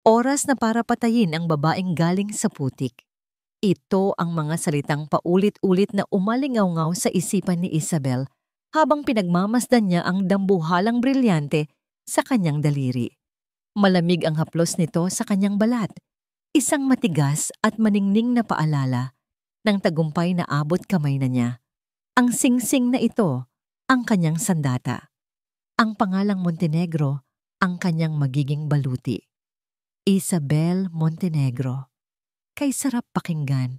Oras na para patayin ang babaeng galing sa putik. Ito ang mga salitang paulit-ulit na umalingaw-ngaw sa isipan ni Isabel habang pinagmamasdan niya ang dambuhalang brilyante sa kanyang daliri. Malamig ang haplos nito sa kanyang balat, isang matigas at maningning na paalala ng tagumpay na abot kamay na niya. Ang singsing na ito, ang kanyang sandata. Ang pangalang Montenegro, ang kanyang magiging baluti. Isabel Montenegro. Kay sarap pakinggan.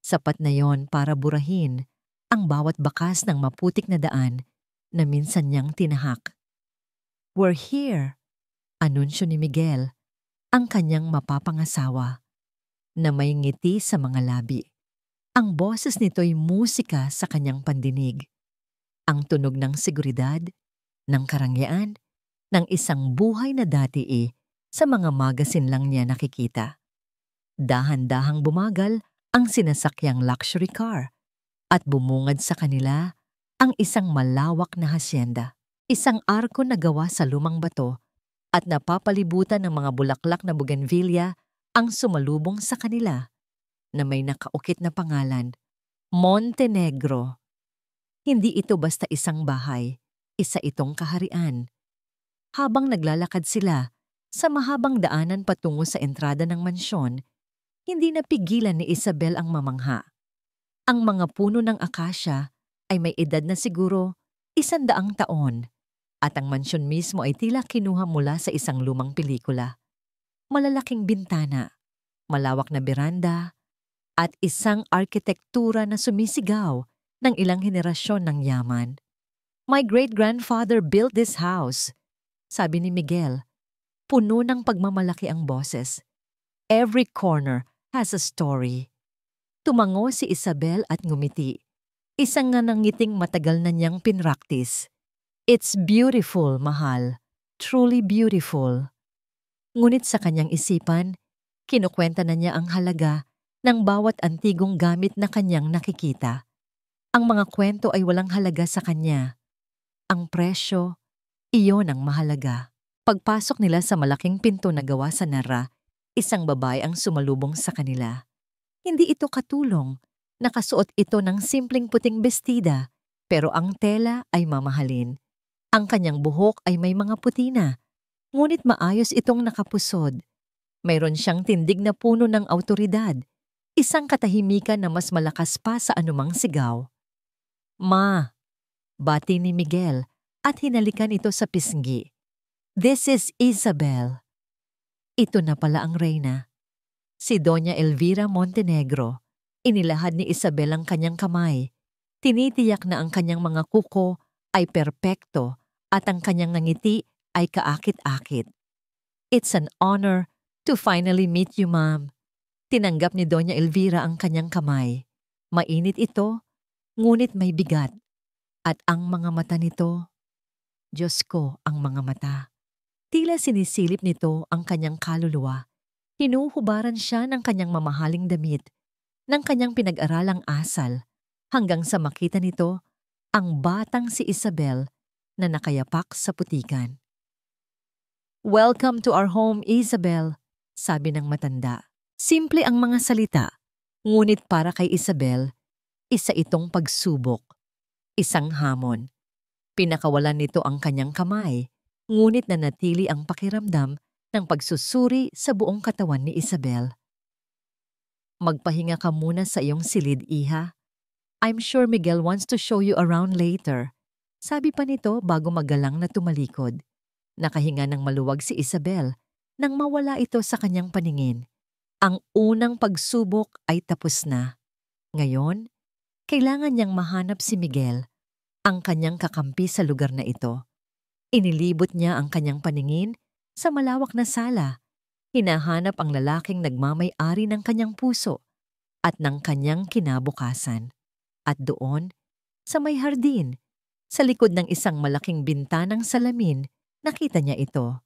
Sapat na yon para burahin ang bawat bakas ng maputik na daan na minsan niyang tinahak. "We're here," anunsyo ni Miguel, ang kanyang mapapangasawa, na may ngiti sa mga labi. Ang boses nito'y musika sa kanyang pandinig. Ang tunog ng seguridad, ng karangyaan, ng isang buhay na dati sa mga magasin lang niya nakikita. Dahan-dahang bumagal ang sinasakyang luxury car at bumungad sa kanila ang isang malawak na hasyenda. Isang arko na gawa sa lumang bato at napapalibutan ng mga bulaklak na bougainvillea ang sumalubong sa kanila na may nakaukit na pangalan, Montenegro. Hindi ito basta isang bahay, isa itong kaharian. Habang naglalakad sila sa mahabang daanan patungo sa entrada ng mansyon, hindi napigilan ni Isabel ang mamangha. Ang mga puno ng akasya ay may edad na siguro 100 taon at ang mansyon mismo ay tila kinuha mula sa isang lumang pelikula. Malalaking bintana, malawak na beranda, at isang arkitektura na sumisigaw ng ilang henerasyon ng yaman. "My great-grandfather built this house," sabi ni Miguel. Puno ng pagmamalaki ang boses. "Every corner has a story." Tumango si Isabel at ngumiti. Isang nga nangiting matagal na niyang pinraktis. "It's beautiful, mahal. Truly beautiful." Ngunit sa kanyang isipan, kinukwenta na niya ang halaga ng bawat antigong gamit na kanyang nakikita. Ang mga kwento ay walang halaga sa kanya. Ang presyo, iyon ang mahalaga. Pagpasok nila sa malaking pinto na gawa sa nara, isang babae ang sumalubong sa kanila. Hindi ito katulong. Nakasuot ito ng simpleng puting bestida, pero ang tela ay mamahalin. Ang kanyang buhok ay may mga putina, ngunit maayos itong nakapusod. Mayroon siyang tindig na puno ng awtoridad, isang katahimikan na mas malakas pa sa anumang sigaw. "Ma," bati ni Miguel at hinalikan ito sa pisngi. "This is Isabel." Ito na pala ang reyna. Si Doña Elvira Montenegro. Inilahad ni Isabel ang kanyang kamay. Tinitiyak na ang kanyang mga kuko ay perpekto at ang kanyang ngiti ay kaakit-akit. "It's an honor to finally meet you, ma'am." Tinanggap ni Doña Elvira ang kanyang kamay. Mainit ito, ngunit may bigat. At ang mga mata nito, Diyos ko, ang mga mata. Tila sinisilip nito ang kanyang kaluluwa. Hinuhubaran siya ng kanyang mamahaling damit, ng kanyang pinag-aralang asal, hanggang sa makita nito ang batang si Isabel na nakayapak sa putikan. "Welcome to our home, Isabel," sabi ng matanda. Simple ang mga salita, ngunit para kay Isabel, isa itong pagsubok, isang hamon. Pinakawalan nito ang kanyang kamay, ngunit nanatili ang pakiramdam ng pagsusuri sa buong katawan ni Isabel. "Magpahinga ka muna sa iyong silid, iha. I'm sure Miguel wants to show you around later," sabi pa nito bago magalang na tumalikod. Nakahinga ng maluwag si Isabel nang mawala ito sa kanyang paningin. Ang unang pagsubok ay tapos na. Ngayon, kailangan niyang mahanap si Miguel, ang kanyang kakampi sa lugar na ito. Inilibot niya ang kanyang paningin sa malawak na sala. Hinahanap ang lalaking nagmamay-ari ng kanyang puso at ng kanyang kinabukasan. At doon, sa may hardin, sa likod ng isang malaking bintanang salamin, nakita niya ito.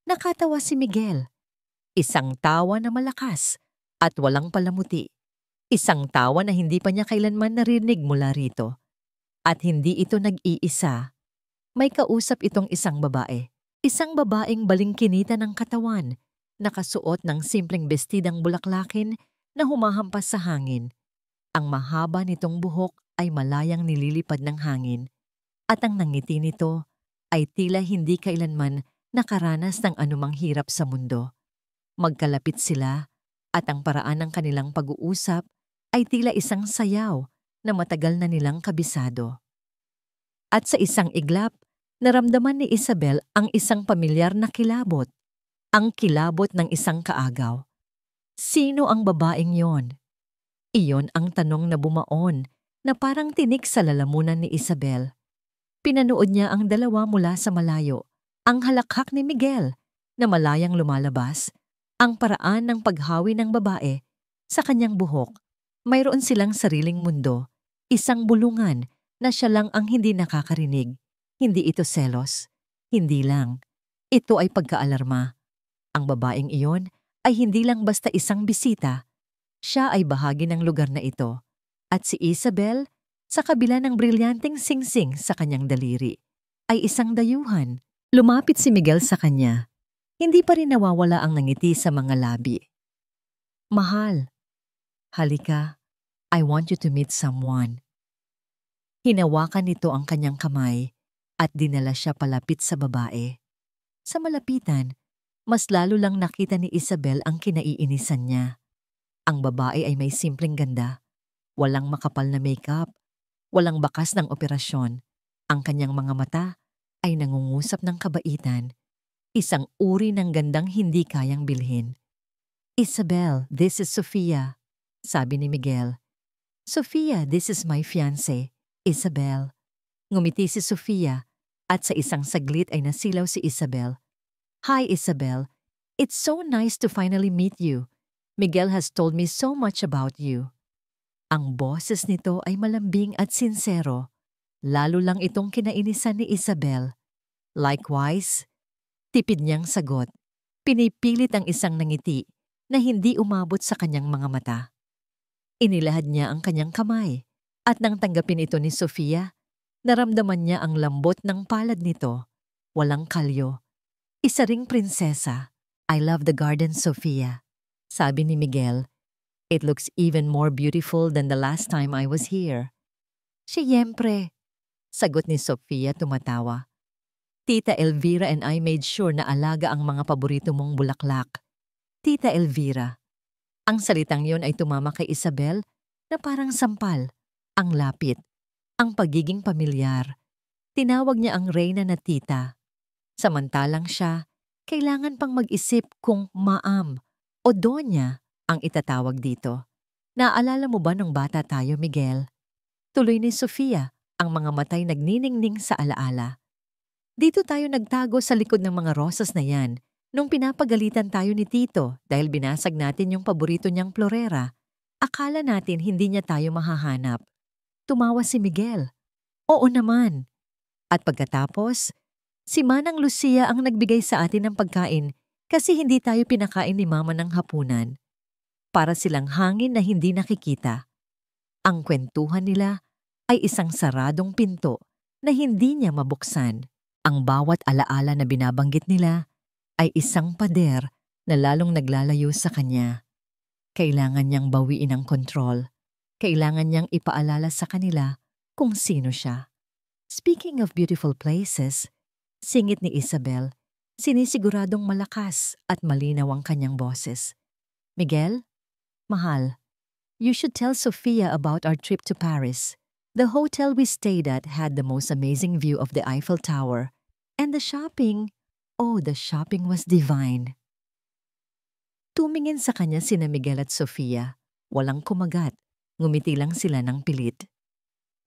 Nakatawa si Miguel. Isang tawa na malakas at walang palamuti. Isang tawa na hindi pa niya kailanman narinig mula rito. At hindi ito nag-iisa. May kausap itong isang babae. Isang babaeng balingkinita ng katawan, nakasuot ng simpleng bestidang bulaklakin na humahampas sa hangin. Ang mahaba nitong buhok ay malayang nililipad ng hangin at ang nangiti nito ay tila hindi kailanman nakaranas ng anumang hirap sa mundo. Magkalapit sila at ang paraan ng kanilang pag-uusap ay tila isang sayaw na matagal na nilang kabisado. At sa isang iglap, naramdaman ni Isabel ang isang pamilyar na kilabot, ang kilabot ng isang kaagaw. Sino ang babaeng yon? Iyon ang tanong na bumaon na parang tinik sa lalamunan ni Isabel. Pinanood niya ang dalawa mula sa malayo, ang halakhak ni Miguel na malayang lumalabas, ang paraan ng paghawi ng babae sa kanyang buhok. Mayroon silang sariling mundo, isang bulungan na siya lang ang hindi nakakarinig. Hindi ito selos, hindi lang. Ito ay pagkaalarma. Ang babaeng iyon ay hindi lang basta isang bisita. Siya ay bahagi ng lugar na ito. At si Isabel, sa kabila ng brilyanteng singsing sa kanyang daliri, ay isang dayuhan. Lumapit si Miguel sa kanya. Hindi pa rin nawawala ang nangiti sa mga labi. Mahal, halika. I want you to meet someone. Hinawakan nito ang kanyang kamay at dinala siya palapit sa babae. Sa malapitan, mas lalo lang nakita ni Isabel ang kinaiinisan niya. Ang babae ay may simpleng ganda, walang makapal na makeup, walang bakas ng operasyon. Ang kanyang mga mata ay nangungusap ng kabaitan, isang uri ng gandang hindi kayang bilhin. Isabel, this is Sofia, sabi ni Miguel. Sofia, this is my fiancé, Isabel. Ngumiti si Sofia at sa isang saglit ay nasilaw si Isabel. Hi Isabel, it's so nice to finally meet you. Miguel has told me so much about you. Ang boses nito ay malambing at sinsero. Lalo lang itong kinainisan ni Isabel. Likewise, tipid niyang sagot. Pinipilit ang isang nangiti na hindi umabot sa kanyang mga mata. Inilahad niya ang kanyang kamay at nang tanggapin ito ni Sofia, naramdaman niya ang lambot ng palad nito. Walang kalyo. Isa ring prinsesa. I love the garden, Sofia. Sabi ni Miguel, it looks even more beautiful than the last time I was here. Siyempre, sagot ni Sofia tumatawa. Tita Elvira and I made sure na alaga ang mga paborito mong bulaklak. Tita Elvira. Ang salitang yon ay tumama kay Isabel na parang sampal, ang lapit, ang pagiging pamilyar. Tinawag niya ang reyna na tita. Samantalang siya, kailangan pang mag-isip kung maam o donya ang itatawag dito. Naalala mo ba nung bata tayo, Miguel? Tuloy ni Sofia, ang mga matay nagniningning sa alaala. Dito tayo nagtago sa likod ng mga rosas na yan nung pinapagalitan tayo ni Tito dahil binasag natin yung paborito niyang florera. Akala natin hindi niya tayo mahahanap. Tumawa si Miguel. Oo naman. At pagkatapos, si Manang Lucia ang nagbigay sa atin ng pagkain kasi hindi tayo pinakain ni Mama ng hapunan. Para silang hangin na hindi nakikita. Ang kwentuhan nila ay isang saradong pinto na hindi niya mabuksan. Ang bawat alaala na binabanggit nila ay isang pader na lalong naglalayo sa kanya. Kailangan niyang bawiin ang kontrol. Kailangan niyang ipaalala sa kanila kung sino siya. Speaking of beautiful places, singit ni Isabel, sinisiguradong malakas at malinaw ang kanyang boses. Miguel? Mahal, you should tell Sofia about our trip to Paris. The hotel we stayed at had the most amazing view of the Eiffel Tower. And the shopping, oh, the shopping was divine. Tumingin sa kanya sina Miguel at Sofia. Walang kumagat. Ngumiti lang sila ng pilit.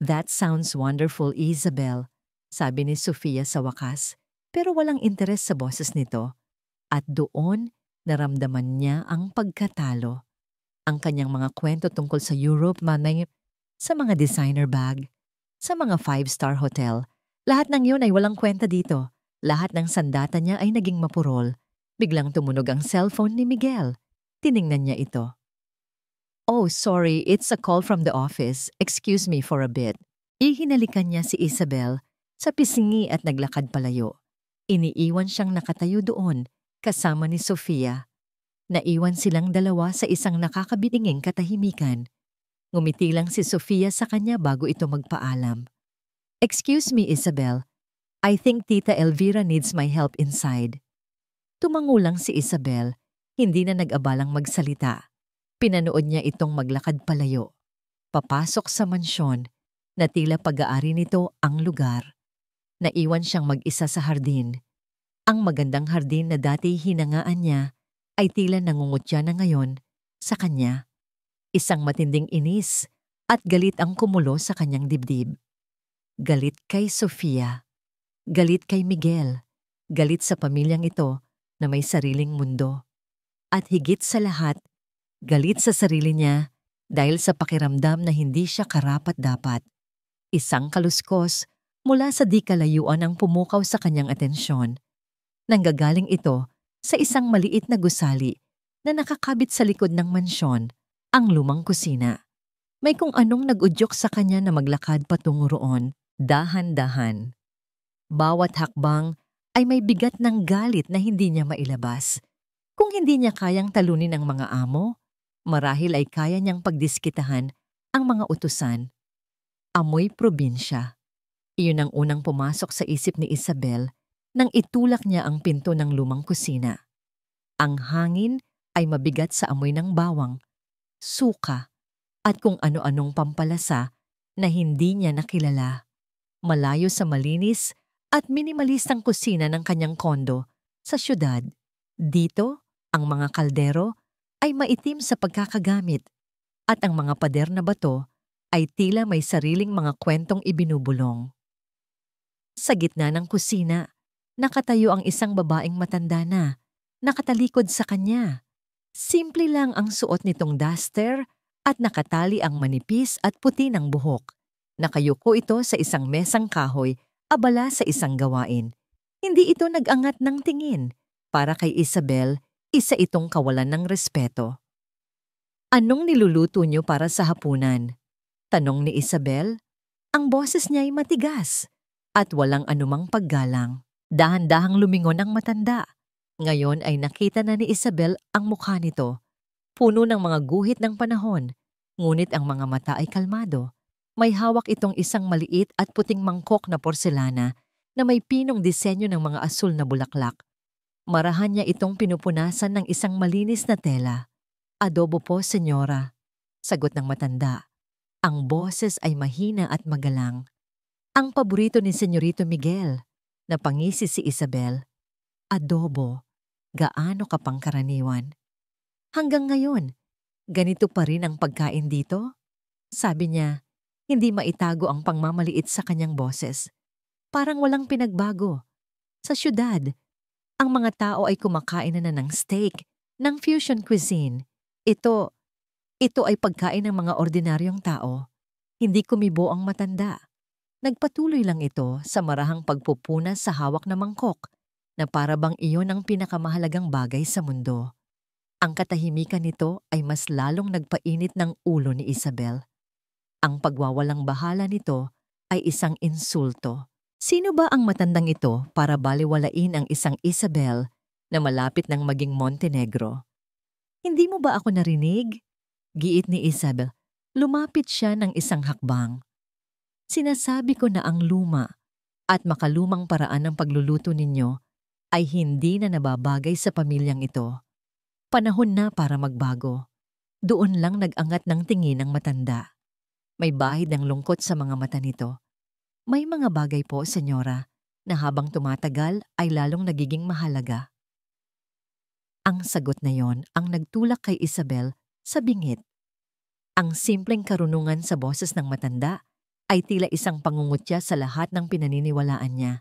That sounds wonderful, Isabel, sabi ni Sofia sa wakas, pero walang interes sa boses nito. At doon, naramdaman niya ang pagkatalo. Ang kanyang mga kwento tungkol sa Europe, sa mga designer bag, sa mga 5-star hotel. Lahat ng yun ay walang kwenta dito. Lahat ng sandata niya ay naging mapurol. Biglang tumunog ang cellphone ni Miguel. Tiningnan niya ito. Oh, sorry, it's a call from the office. Excuse me for a bit. Ihinalikan niya si Isabel sa pisngi at naglakad palayo. Iniiwan siyang nakatayo doon kasama ni Sofia. Naiwan silang dalawa sa isang nakakabitinging katahimikan. Ngumiti lang si Sofia sa kanya bago ito magpaalam. "Excuse me, Isabel. I think Tita Elvira needs my help inside." Tumango lang si Isabel, hindi na nag-abalang magsalita. Pinanood niya itong maglakad palayo. Papasok sa mansyon na tila pag-aari nito ang lugar. Naiwan siyang mag-isa sa hardin. Ang magandang hardin na dati hinangaan niya ay tila nangungutya na ngayon sa kanya. Isang matinding inis at galit ang kumulo sa kanyang dibdib. Galit kay Sofia. Galit kay Miguel. Galit sa pamilyang ito na may sariling mundo. At higit sa lahat, galit sa sarili niya dahil sa pakiramdam na hindi siya karapat-dapat. Isang kaluskos mula sa di kalayuan ang pumukaw sa kanyang atensyon. Nanggagaling ito sa isang maliit na gusali na nakakabit sa likod ng mansyon, ang lumang kusina. May kung anong nag-udyok sa kanya na maglakad patungo roon, dahan-dahan. Bawat hakbang ay may bigat ng galit na hindi niya mailabas. Kung hindi niya kayang talunin ang mga amo, marahil ay kaya niyang pagdiskitahan ang mga utusan. Amoy probinsya. Iyon ang unang pumasok sa isip ni Isabel nang itulak niya ang pinto ng lumang kusina. Ang hangin ay mabigat sa amoy ng bawang, suka, at kung ano-anong pampalasa na hindi niya nakilala. Malayo sa malinis at minimalistang kusina ng kanyang kondo sa syudad. Dito, ang mga kaldero ay maitim sa pagkakagamit at ang mga pader na bato ay tila may sariling mga kwentong ibinubulong. Sa gitna ng kusina, nakatayo ang isang babaeng matanda na, nakatalikod sa kanya. Simple lang ang suot nitong duster at nakatali ang manipis at puti ng buhok. Nakayuko ito sa isang mesang kahoy, abala sa isang gawain. Hindi ito nag-angat ng tingin. Para kay Isabel, isa itong kawalan ng respeto. "Anong niluluto niyo para sa hapunan?" tanong ni Isabel. Ang boses niya ay matigas at walang anumang paggalang. Dahan-dahang lumingon ang matanda. Ngayon ay nakita na ni Isabel ang mukha nito. Puno ng mga guhit ng panahon, ngunit ang mga mata ay kalmado. May hawak itong isang maliit at puting mangkok na porselana na may pinong disenyo ng mga asul na bulaklak. Marahan niya itong pinupunasan ng isang malinis na tela. "Adobo po, senyora," sagot ng matanda. Ang boses ay mahina at magalang. Ang paborito ni Senyorito Miguel. Napangisi si Isabel. Adobo, gaano ka pang karaniwan? "Hanggang ngayon, ganito pa rin ang pagkain dito?" Sabi niya, hindi maitago ang pangmamaliit sa kanyang boses. Parang walang pinagbago. Sa syudad, ang mga tao ay kumakain na ng steak, ng fusion cuisine. Ito ay pagkain ng mga ordinaryong tao. Hindi kumibo ang matanda. Nagpatuloy lang ito sa marahang pagpupunas sa hawak na mangkok na para bang iyon ang pinakamahalagang bagay sa mundo. Ang katahimikan nito ay mas lalong nagpainit ng ulo ni Isabel. Ang pagwawalang bahala nito ay isang insulto. Sino ba ang matandang ito para baliwalain ang isang Isabel na malapit ng maging Montenegro? "Hindi mo ba ako narinig?" giit ni Isabel. Lumapit siya ng isang hakbang. "Sinasabi ko na ang luma at makalumang paraan ng pagluluto ninyo ay hindi na nababagay sa pamilyang ito. Panahon na para magbago." Doon lang nag-angat ng tingin ang matanda. May bahid ng lungkot sa mga mata nito. "May mga bagay po, senyora, na habang tumatagal ay lalong nagiging mahalaga." Ang sagot na yon ang nagtulak kay Isabel sa bingit. Ang simpleng karunungan sa boses ng matanda ay tila isang pangungutya sa lahat ng pinaniniwalaan niya.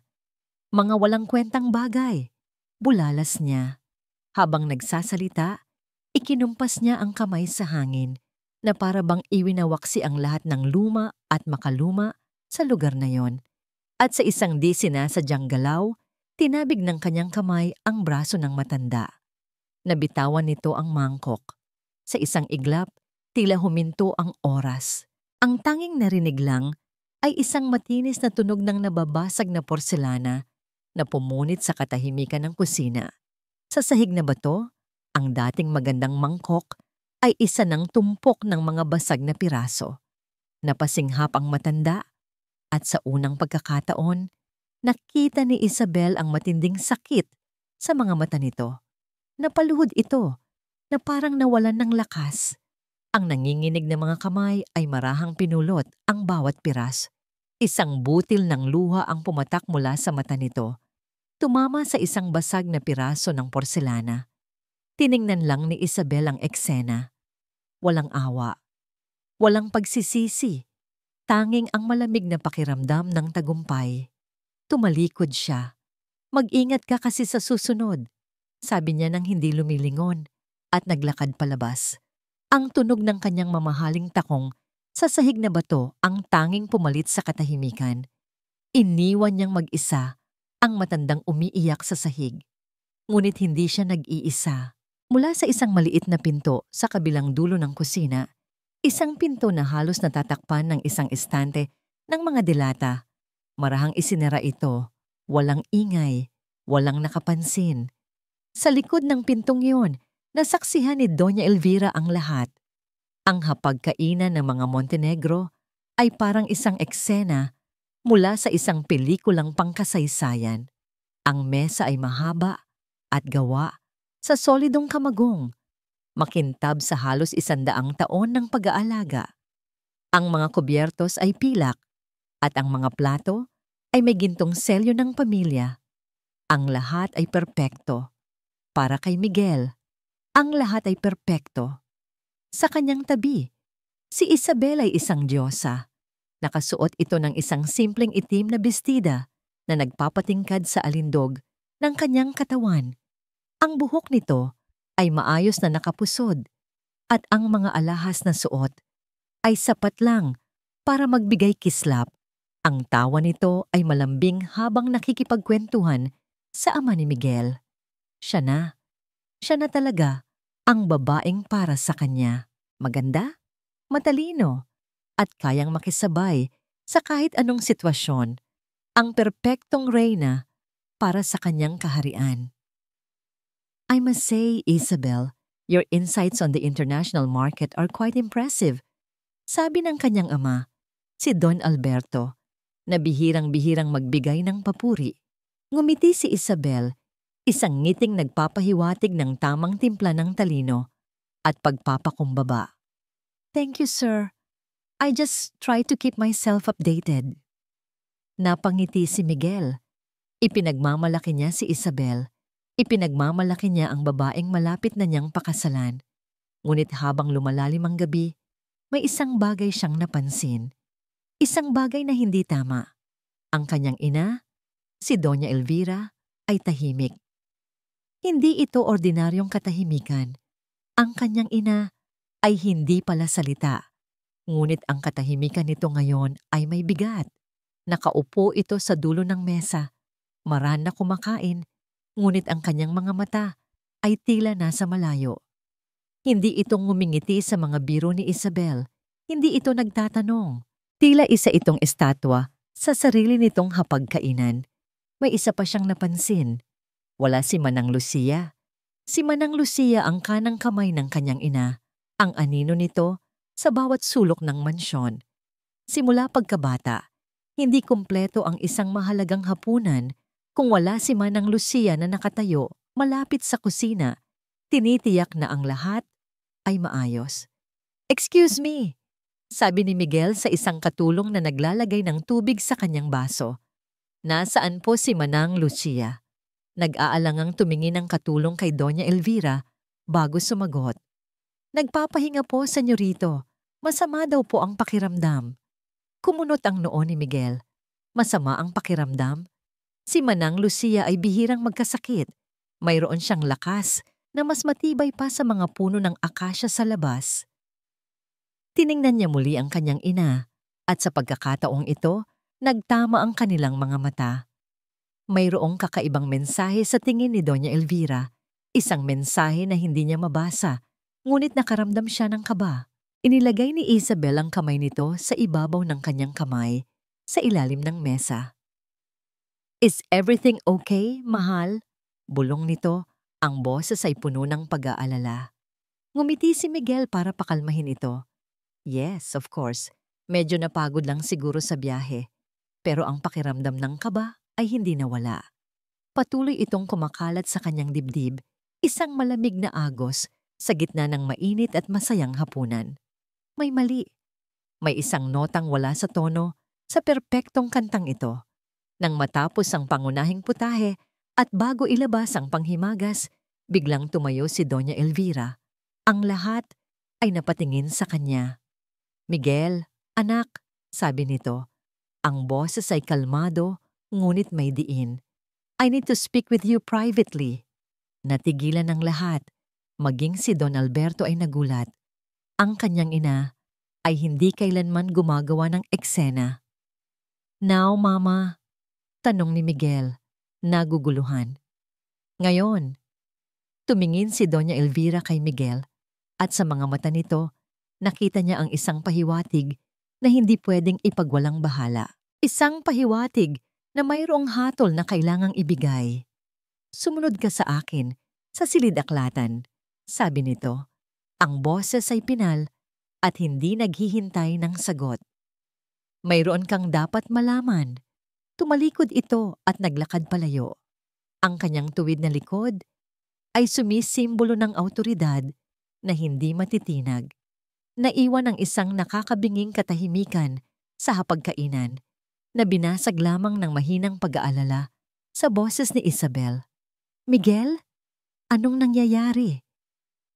Mga walang kwentang bagay. Bulalas niya. Habang nagsasalita, ikinumpas niya ang kamay sa hangin na para bang iwinawaksi ang lahat ng luma at makaluma sa lugar na yon. At sa isang di sinasadyang galaw, tinabig ng kanyang kamay ang braso ng matanda. Nabitawan nito ang mangkok. Sa isang iglap, tila huminto ang oras. Ang tanging narinig lang ay isang matinis na tunog ng nababasag na porselana na pumunit sa katahimikan ng kusina. Sa sahig na bato, Ang dating magandang mangkok ay isa ng tumpok ng mga basag na piraso. Napasinghap ang matanda at sa unang pagkakataon, nakita ni Isabel ang matinding sakit sa mga mata nito. Napaluhod ito na parang nawalan ng lakas. Ang nanginginig na mga kamay ay marahang pinulot ang bawat piras. Isang butil ng luha ang pumatak mula sa mata nito. Tumama sa isang basag na piraso ng porselana. Tiningnan lang ni Isabel ang eksena. Walang awa. Walang pagsisisi. Tanging ang malamig na pakiramdam ng tagumpay. Tumalikod siya. Mag-ingat ka kasi sa susunod, sabi niya nang hindi lumilingon at naglakad palabas. Ang tunog ng kanyang mamahaling takong sa sahig na bato ang tanging pumalit sa katahimikan. Iniwan niyang mag-isa ang matandang umiiyak sa sahig. Ngunit hindi siya nag-iisa. Mula sa isang maliit na pinto sa kabilang dulo ng kusina, isang pinto na halos natatakpan ng isang estante ng mga delata. Marahang isinara ito, walang ingay, walang nakapansin. Sa likod ng pintong iyon, nasaksihan ni Doña Elvira ang lahat. Ang hapagkainan ng mga Montenegro ay parang isang eksena mula sa isang pelikulang pangkasaysayan. Ang mesa ay mahaba at gawa sa solidong kamagong, makintab sa halos 100 taon ng pag-aalaga. Ang mga kubyertos ay pilak at ang mga plato ay may gintong selyo ng pamilya. Ang lahat ay perpekto. Para kay Miguel, ang lahat ay perpekto. Sa kanyang tabi, si Isabel ay isang diyosa. Nakasuot ito ng isang simpleng itim na bestida na nagpapatingkad sa alindog ng kanyang katawan. Ang buhok nito ay maayos na nakapusod at ang mga alahas na suot ay sapat lang para magbigay kislap. Ang tawa nito ay malambing habang nakikipagkwentuhan sa ama ni Miguel. Siya na talaga ang babaeng para sa kanya. Maganda, matalino, at kayang makisabay sa kahit anong sitwasyon. Ang perpektong reyna para sa kanyang kaharian. I must say, Isabel, your insights on the international market are quite impressive. Sabi ng kanyang ama, si Don Alberto, na bihirang-bihirang magbigay ng papuri. Ngumiti si Isabel, isang ngiting nagpapahiwatig ng tamang timpla ng talino at pagpapakumbaba. Thank you, sir. I just try to keep myself updated. Napangiti si Miguel. Ipinagmamalaki niya si Isabel. Ipinagmamalaki niya ang babaeng malapit na niyang pakasalan. Ngunit habang lumalalim ang gabi, may isang bagay siyang napansin. Isang bagay na hindi tama. Ang kanyang ina, si Doña Elvira, ay tahimik. Hindi ito ordinaryong katahimikan. Ang kanyang ina ay hindi pala salita. Ngunit ang katahimikan nito ngayon ay may bigat. Nakaupo ito sa dulo ng mesa. Maran na kumakain. Ngunit ang kanyang mga mata ay tila nasa malayo. Hindi ito ngumingiti sa mga biro ni Isabel. Hindi ito nagtatanong. Tila isa itong estatwa sa sarili nitong hapagkainan. May isa pa siyang napansin. Wala si Manang Lucia. Si Manang Lucia ang kanang kamay ng kanyang ina, ang anino nito sa bawat sulok ng mansyon. Simula pagkabata, hindi kumpleto ang isang mahalagang hapunan kung wala si Manang Lucia na nakatayo malapit sa kusina. Tinitiyak na ang lahat ay maayos. Excuse me, sabi ni Miguel sa isang katulong na naglalagay ng tubig sa kanyang baso. Nasaan po si Manang Lucia? Nag-aalangang tumingin ang katulong kay Doña Elvira bago sumagot. Nagpapahinga po, senyorito. Masama daw po ang pakiramdam. Kumunot ang noo ni Miguel. Masama ang pakiramdam? Si Manang Lucia ay bihirang magkasakit. Mayroon siyang lakas na mas matibay pa sa mga puno ng akasya sa labas. Tiningnan niya muli ang kanyang ina at sa pagkakataong ito, nagtama ang kanilang mga mata. Mayroong kakaibang mensahe sa tingin ni Doña Elvira, isang mensahe na hindi niya mabasa, ngunit nakaramdam siya ng kaba. Inilagay ni Isabel ang kamay nito sa ibabaw ng kanyang kamay sa ilalim ng mesa. Is everything okay, mahal? Bulong nito Ang boses ay puno ng pag-aalala. Ngumiti si Miguel para pakalmahin ito. Yes, of course. Medyo napagod lang siguro sa biyahe. Pero ang pakiramdam ng kaba ay hindi nawala. Patuloy itong kumakalat sa kanyang dibdib, isang malamig na agos sa gitna ng mainit at masayang hapunan. May mali. May isang notang wala sa tono sa perpektong kantang ito. Nang matapos ang pangunahing putahe at bago ilabas ang panghimagas, biglang tumayo si Doña Elvira. Ang lahat ay napatingin sa kanya. Miguel, anak, sabi nito. Ang boses ay kalmado, ngunit may diin. I need to speak with you privately. Natigilan ng lahat, maging si Don Alberto ay nagulat. Ang kanyang ina ay hindi kailanman gumagawa ng eksena. Now, Mama? Tanong ni Miguel, naguguluhan. Ngayon, tumingin si Doña Elvira kay Miguel at sa mga mata nito, nakita niya ang isang pahiwatig na hindi pwedeng ipagwalang bahala. Isang pahiwatig na mayroong hatol na kailangang ibigay. Sumunod ka sa akin, sa silid-aklatan, sabi nito. Ang boses ay pinal at hindi naghihintay ng sagot. Mayroon kang dapat malaman. Tumalikod ito at naglakad palayo. Ang kanyang tuwid na likod ay sumisimbolo ng awtoridad na hindi matitinag. Naiwan ang isang nakakabinging katahimikan sa hapagkainan na binasag lamang ng mahinang pag-aalala sa boses ni Isabel. Miguel? Anong nangyayari?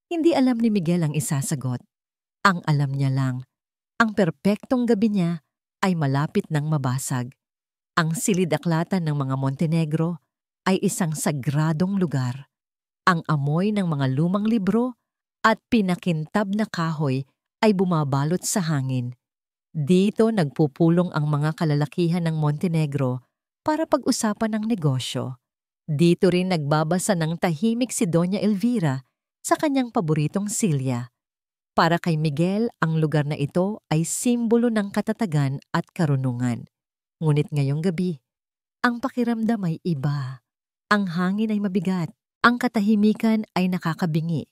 Hindi alam ni Miguel ang isasagot. Ang alam niya lang, ang perpektong gabi niya ay malapit ng mabasag. Ang silid-aklatan ng mga Montenegro ay isang sagradong lugar. Ang amoy ng mga lumang libro at pinakintab na kahoy ay bumabalot sa hangin. Dito nagpupulong ang mga kalalakihan ng Montenegro para pag-usapan ng negosyo. Dito rin nagbabasa ng tahimik si Doña Elvira sa kanyang paboritong silya. Para kay Miguel, ang lugar na ito ay simbolo ng katatagan at karunungan. Ngunit ngayong gabi, ang pakiramdam ay iba. Ang hangin ay mabigat. Ang katahimikan ay nakakabingi.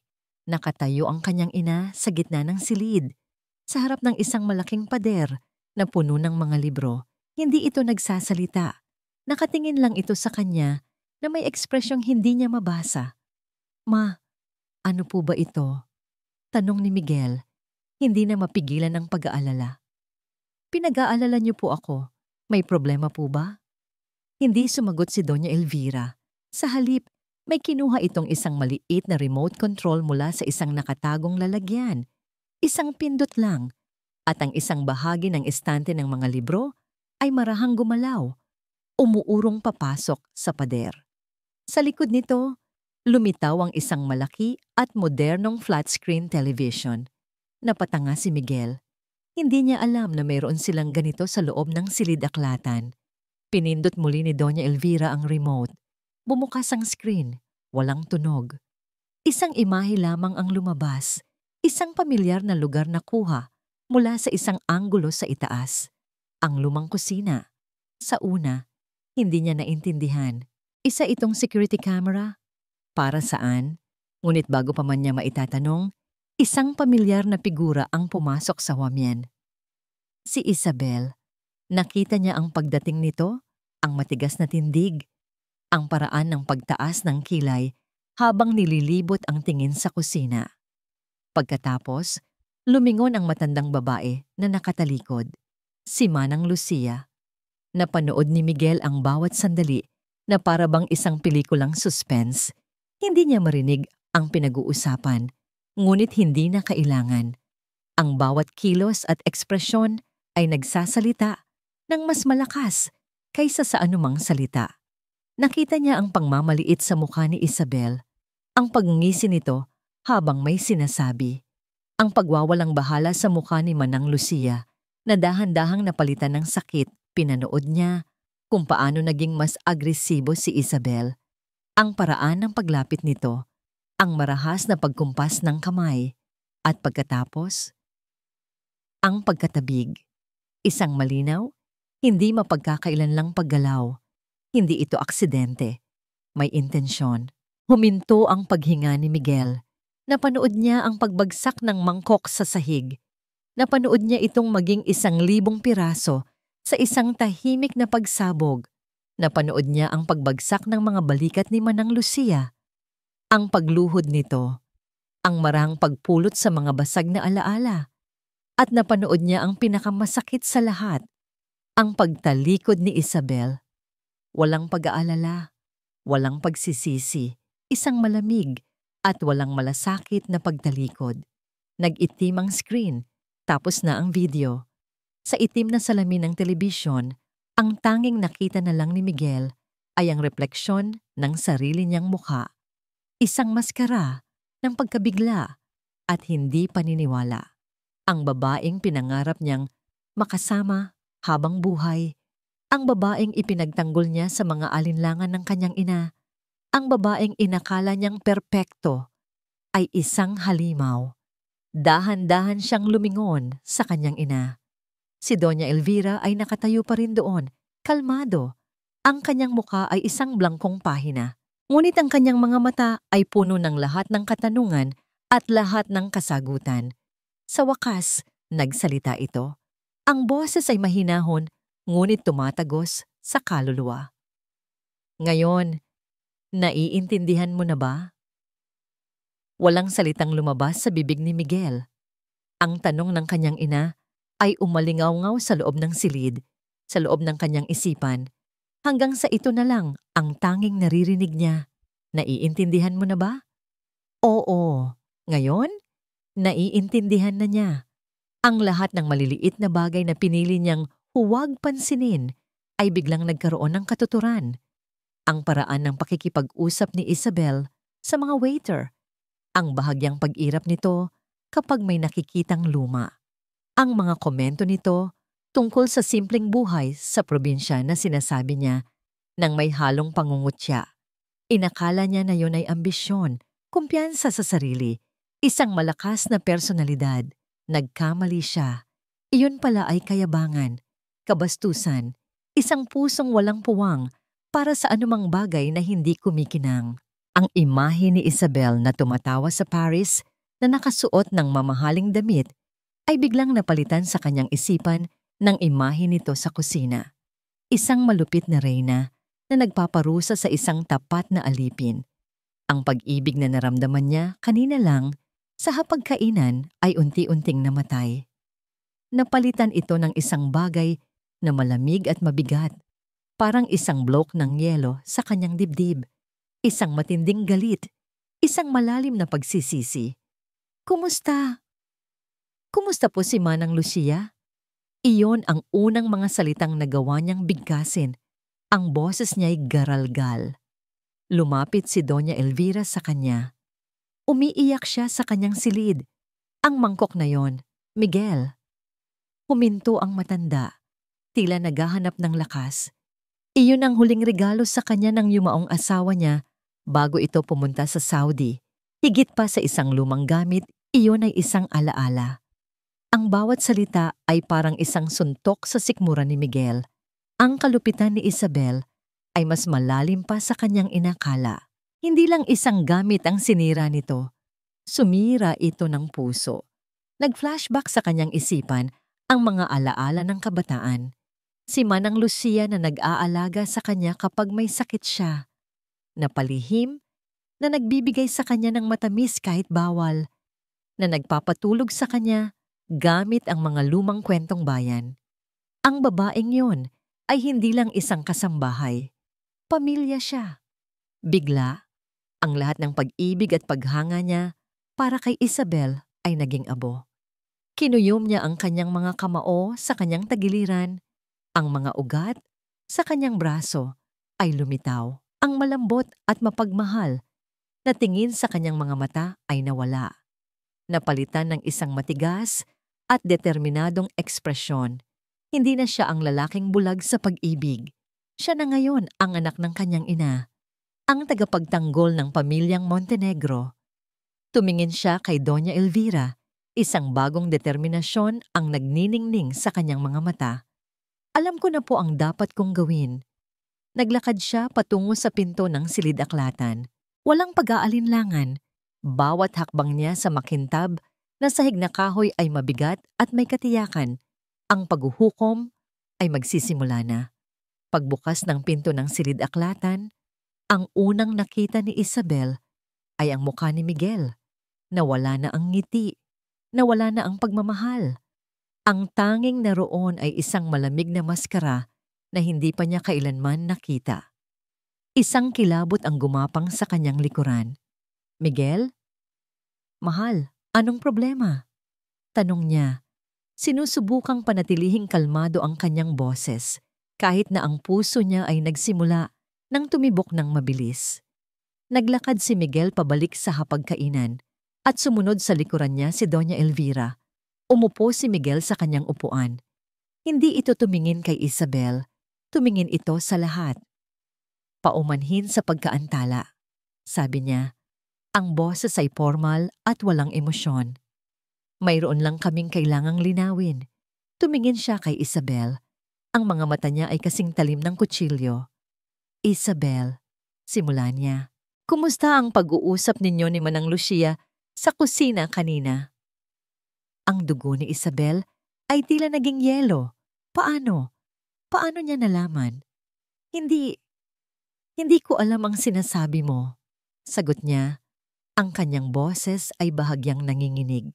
Nakatayo ang kanyang ina sa gitna ng silid. Sa harap ng isang malaking pader na puno ng mga libro, hindi ito nagsasalita. Nakatingin lang ito sa kanya na may ekspresyong hindi niya mabasa. Ma, ano po ba ito? Tanong ni Miguel, hindi na mapigilan ang pag-aalala. Pinag-aalala niyo po ako. May problema po ba? Hindi sumagot si Doña Elvira. Sa halip, may kinuha itong isang maliit na remote control mula sa isang nakatagong lalagyan. Isang pindot lang, at ang isang bahagi ng estante ng mga libro ay marahang gumalaw, umuurong papasok sa pader. Sa likod nito, lumitaw ang isang malaki at modernong flat-screen television. Napatanga si Miguel. Hindi niya alam na mayroon silang ganito sa loob ng silid-aklatan. Pinindot muli ni Doña Elvira ang remote. Bumukas ang screen. Walang tunog. Isang imahe lamang ang lumabas. Isang pamilyar na lugar na kuha mula sa isang anggulo sa itaas. Ang lumang kusina. Sa una, hindi niya naintindihan. Isa itong security camera? Para saan? Ngunit bago pa man niya maitatanong, isang pamilyar na figura ang pumasok sa wamyan. Si Isabel. Nakita niya ang pagdating nito, ang matigas na tindig, ang paraan ng pagtaas ng kilay habang nililibot ang tingin sa kusina. Pagkatapos, lumingon ang matandang babae na nakatalikod, si Manang Lucia. Napanood ni Miguel ang bawat sandali na para bang isang pelikulang suspense. Hindi niya marinig ang pinag-uusapan, ngunit hindi na kailangan. Ang bawat kilos at ekspresyon ay nagsasalita ng mas malakas kaysa sa anumang salita. Nakita niya ang pangmamaliit sa mukha ni Isabel, ang pagngisi nito habang may sinasabi. Ang pagwawalang bahala sa mukha ni Manang Lucia na dahan-dahang napalitan ng sakit. Pinanood niya kung paano naging mas agresibo si Isabel. Ang paraan ng paglapit nito, ang marahas na pagkumpas ng kamay, at pagkatapos, ang pagkatabig. Isang malinaw, hindi mapagkakailanlang paggalaw. Hindi ito aksidente. May intensyon. Huminto ang paghinga ni Miguel. Napanood niya ang pagbagsak ng mangkok sa sahig. Napanood niya itong maging 1,000 piraso sa isang tahimik na pagsabog. Napanood niya ang pagbagsak ng mga balikat ni Manang Lucia. Ang pagluhod nito, ang marang pagpulot sa mga basag na alaala. At napanood niya ang pinakamasakit sa lahat, ang pagtalikod ni Isabel. Walang pag-aalala, walang pagsisisi, isang malamig at walang malasakit na pagtalikod. Nag-itim ang screen, tapos na ang video. Sa itim na salamin ng telebisyon, ang tanging nakita na lang ni Miguel ay ang refleksyon ng sarili niyang mukha. Isang maskara ng pagkabigla at hindi paniniwala. Ang babaeng pinangarap niyang makasama habang buhay. Ang babaeng ipinagtanggol niya sa mga alinlangan ng kanyang ina. Ang babaeng inakala niyang perpekto ay isang halimaw. Dahan-dahan siyang lumingon sa kanyang ina. Si Doña Elvira ay nakatayo pa rin doon, kalmado. Ang kanyang muka ay isang blangkong pahina. Ngunit ang kanyang mga mata ay puno ng lahat ng katanungan at lahat ng kasagutan. Sa wakas, nagsalita ito. Ang boses ay mahinahon, ngunit tumatagos sa kaluluwa. Ngayon, naiintindihan mo na ba? Walang salitang lumabas sa bibig ni Miguel. Ang tanong ng kanyang ina ay umalingaw-ngaw sa loob ng silid, sa loob ng kanyang isipan, hanggang sa ito na lang ang tanging naririnig niya. Naiintindihan mo na ba? Oo. Ngayon, naiintindihan na niya. Ang lahat ng maliliit na bagay na pinili niyang huwag pansinin ay biglang nagkaroon ng katuturan. Ang paraan ng pakikipag-usap ni Isabel sa mga waiter, ang bahagyang pag-irap nito kapag may nakikitang luma. Ang mga komento nito tungkol sa simpleng buhay sa probinsya na sinasabi niya nang may halong pangungutya. Inakala niya na yun ay ambisyon, kumpiyansa sa sarili, isang malakas na personalidad. Nagkamali siya. Iyon pala ay kayabangan, kabastusan, isang pusong walang puwang para sa anumang bagay na hindi kumikinang. Ang imahe ni Isabel na tumatawa sa Paris na nakasuot ng mamahaling damit ay biglang napalitan sa kanyang isipan ng imahe nito sa kusina. Isang malupit na reyna na nagpaparusa sa isang tapat na alipin. Ang pag-ibig na naramdaman niya kanina lang sa hapagkainan ay unti-unting namatay. Napalitan ito ng isang bagay na malamig at mabigat, parang isang blok ng yelo sa kanyang dibdib, isang matinding galit, isang malalim na pagsisisi. Kumusta? Kumusta po si Manang Lucia? Iyon ang unang mga salitang nagawa niyang bigkasin. Ang boses niya'y garalgal. Lumapit si Doña Elvira sa kanya. Umiiyak siya sa kanyang silid. Ang mangkok na yon, Miguel. Huminto ang matanda, tila naghahanap ng lakas. Iyon ang huling regalo sa kanya ng yumaong asawa niya bago ito pumunta sa Saudi. Higit pa sa isang lumang gamit, iyon ay isang alaala. Ang bawat salita ay parang isang suntok sa sikmura ni Miguel. Ang kalupitan ni Isabel ay mas malalim pa sa kanyang inakala. Hindi lang isang gamit ang sinira nito. Sumira ito ng puso. Nag-flashback sa kanyang isipan ang mga alaala ng kabataan. Si Manang Lucia na nag-aalaga sa kanya kapag may sakit siya. Na palihim, na nagbibigay sa kanya ng matamis kahit bawal. Na nagpapatulog sa kanya gamit ang mga lumang kwentong bayan. Ang babaeng yon ay hindi lang isang kasambahay. Pamilya siya. Bigla, ang lahat ng pag-ibig at paghanga niya para kay Isabel ay naging abo. Kinuyom niya ang kanyang mga kamao sa kanyang tagiliran. Ang mga ugat sa kanyang braso ay lumitaw. Ang malambot at mapagmahal na tingin sa kanyang mga mata ay nawala. Napalitan ng isang matigas at determinadong ekspresyon. Hindi na siya ang lalaking bulag sa pag-ibig. Siya na ngayon ang anak ng kanyang ina. Ang tagapagtanggol ng pamilyang Montenegro. Tumingin siya kay Doña Elvira, isang bagong determinasyon ang nagniningning sa kanyang mga mata. Alam ko na po ang dapat kong gawin. Naglakad siya patungo sa pinto ng silid-aklatan. Walang pag-aalinlangan. Bawat hakbang niya sa makintab na sahig na kahoy ay mabigat at may katiyakan. Ang paghuhukom ay magsisimula na. Pagbukas ng pinto ng silid-aklatan, ang unang nakita ni Isabel ay ang mukha ni Miguel. Nawala na ang ngiti, nawala na ang pagmamahal. Ang tanging naroon ay isang malamig na maskara na hindi pa niya kailanman nakita. Isang kilabot ang gumapang sa kanyang likuran. "Miguel? Mahal, anong problema?" Tanong niya. Sinusubukang panatilihing kalmado ang kanyang boses, kahit na ang puso niya ay nagsimula nang tumibok ng mabilis. Naglakad si Miguel pabalik sa hapagkainan at sumunod sa likuran niya si Doña Elvira. Umupo si Miguel sa kanyang upuan. Hindi ito tumingin kay Isabel, tumingin ito sa lahat. Paumanhin sa pagkaantala. Sabi niya, ang boses ay formal at walang emosyon. "Mayroon lang kaming kailangang linawin." Tumingin siya kay Isabel. Ang mga mata niya ay kasing talim ng kutsilyo. "Isabel," simula niya, "kumusta ang pag-uusap ninyo ni Manang Lucia sa kusina kanina?" Ang dugo ni Isabel ay tila naging yelo. Paano? Paano niya nalaman? Hindi ko alam ang sinasabi mo." Sagot niya. Ang kanyang boses ay bahagyang nanginginig.